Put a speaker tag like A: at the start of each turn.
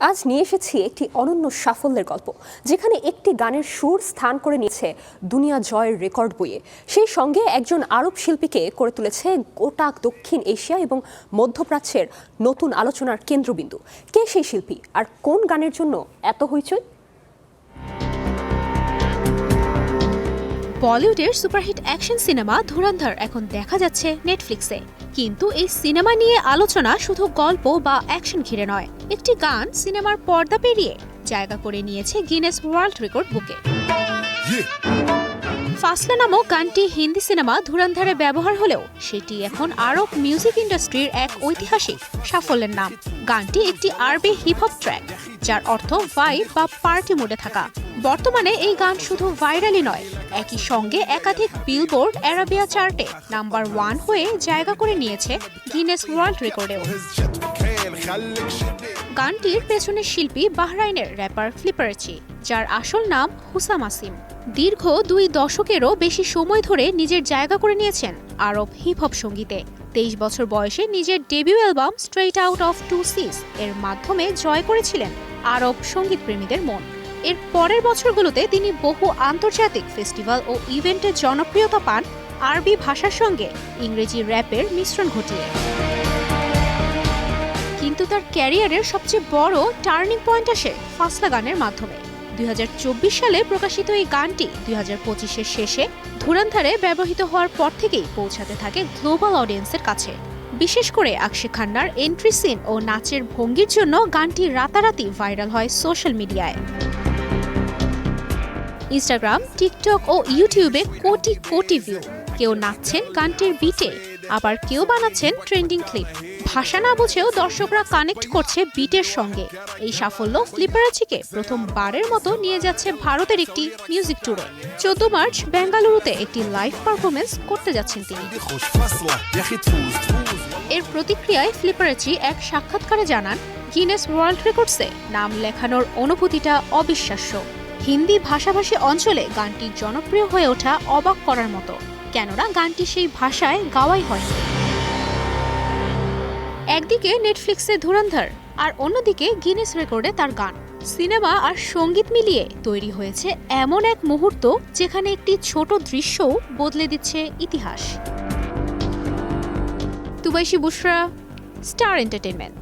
A: আজ নিয়ে এসেছি একটি অনন্য সাফল্যের গল্প, যেখানে একটি গানের সুর স্থান করে নিয়েছে দুনিয়া জয়ের রেকর্ড বইয়ে। সেই সঙ্গে একজন আরব শিল্পীকে করে তুলেছে গোটা দক্ষিণ এশিয়া এবং মধ্যপ্রাচ্যের নতুন আলোচনার কেন্দ্রবিন্দু। কে সেই শিল্পী আর কোন গানের জন্য এত হইচই?
B: বলিউডের সুপারহিট অ্যাকশন সিনেমা ধুরন্ধর এখন দেখা যাচ্ছে নেটফ্লিক্সে। কিন্তু এই সিনেমা নিয়ে আলোচনা শুধু গল্প বা অ্যাকশন ঘিরে নয়, একটি গান সিনেমার পর্দা পেরিয়ে জায়গা করে নিয়েছে গিনেস ওয়ার্ল্ড রেকর্ড বুকে। ফাসলা নামক গানটি হিন্দি সিনেমা ধুরন্ধরে ব্যবহার হলেও সেটি এখন আরব মিউজিক ইন্ডাস্ট্রির এক ঐতিহাসিক সাফল্যের নাম। গানটি একটি আরবি হিপহপ ট্র্যাক, যার অর্থ ভাইব বা পার্টি মোডে থাকা। বর্তমানে এই গান শুধু ভাইরালই নয়, একই সঙ্গে একাধিক বিলবোর্ড আরাবিয়া চার্টে নাম্বার 1 হয়ে জায়গা করে নিয়েছে গিনেস ওয়ার্ল্ড রেকর্ডেও। গানটির পেছনের শিল্পী বাহরাইনের র্যাপার ফ্লিপারেচি, যার আসল নাম হুসাম আসিম। দীর্ঘ 2 দশকেরও বেশি সময় ধরে নিজের জায়গা করে নিয়েছেন আরব হিপহপ সঙ্গীতে। 23 বছর বয়সে নিজের debut album straight out of টু সিস এর মাধ্যমে জয় করেছিলেন আরব সঙ্গীত প্রেমীদের মন। এর পরের বছরগুলোতে তিনি বহু আন্তর্জাতিক ফেস্টিভ্যাল ও ইভেন্টে জনপ্রিয়তা পান আরবি ভাষার সঙ্গে ইংরেজি র্যাপের মিশ্রণ ঘটিয়ে। কিন্তু তার ক্যারিয়ারের সবচেয়ে বড় টার্নিং পয়েন্ট আসে ফাসলা গানের মাধ্যমে। 2024 সালে প্রকাশিত এই গানটি 2025-এর শেষে ধুরন্ধরে ব্যবহৃত হওয়ার পর থেকেই পৌঁছাতে থাকে গ্লোবাল অডিয়েন্সের কাছে। বিশেষ করে অক্ষয় খান্নার এন্ট্রি সিন ও নাচের ভঙ্গির জন্য গানটি রাতারাতি ভাইরাল হয় সোশ্যাল মিডিয়ায়। ইনস্টাগ্রাম, টিকটক ও ইউটিউবে কোটি কোটি ভিউ। কেউ নাচছেন গানটির বিটে, আবার কেউ বানাচ্ছেন ট্রেন্ডিং ক্লিপ। ভাষা না বুঝেও দর্শকরা কানেক্ট করছে বিটের সঙ্গে। এই সাফল্য ফ্লিপারেচিকে প্রথমবারের মতো নিয়ে যাচ্ছে ভারতের একটি মিউজিক ট্যুরে। 14 মার্চ বেঙ্গালুরুতে একটি লাইভ পারফরমেন্স করতে যাচ্ছেন তিনি। এর প্রতিক্রিয়ায় ফ্লিপারেচি এক সাক্ষাৎকারে জানান, গিনেস ওয়ার্ল্ড রেকর্ডসে নাম লেখানোর অনুভূতিটা অবিশ্বাস্য। হিন্দি ভাষাভাষী অঞ্চলে গানটি জনপ্রিয় হয়ে ওঠা অবাক করার মতো, কেননা গানটি সেই ভাষায় গাওয়াই হয়নি। একদিকে নেটফ্লিক্সে ধুরন্ধর, আর অন্যদিকে গিনেস রেকর্ডে তার গান। সিনেমা আর সঙ্গীত মিলিয়ে তৈরি হয়েছে এমন এক মুহূর্ত, যেখানে একটি ছোট দৃশ্যও বদলে দিচ্ছে ইতিহাস। তুবাইশি বুশরা, স্টার এন্টারটেইনমেন্ট।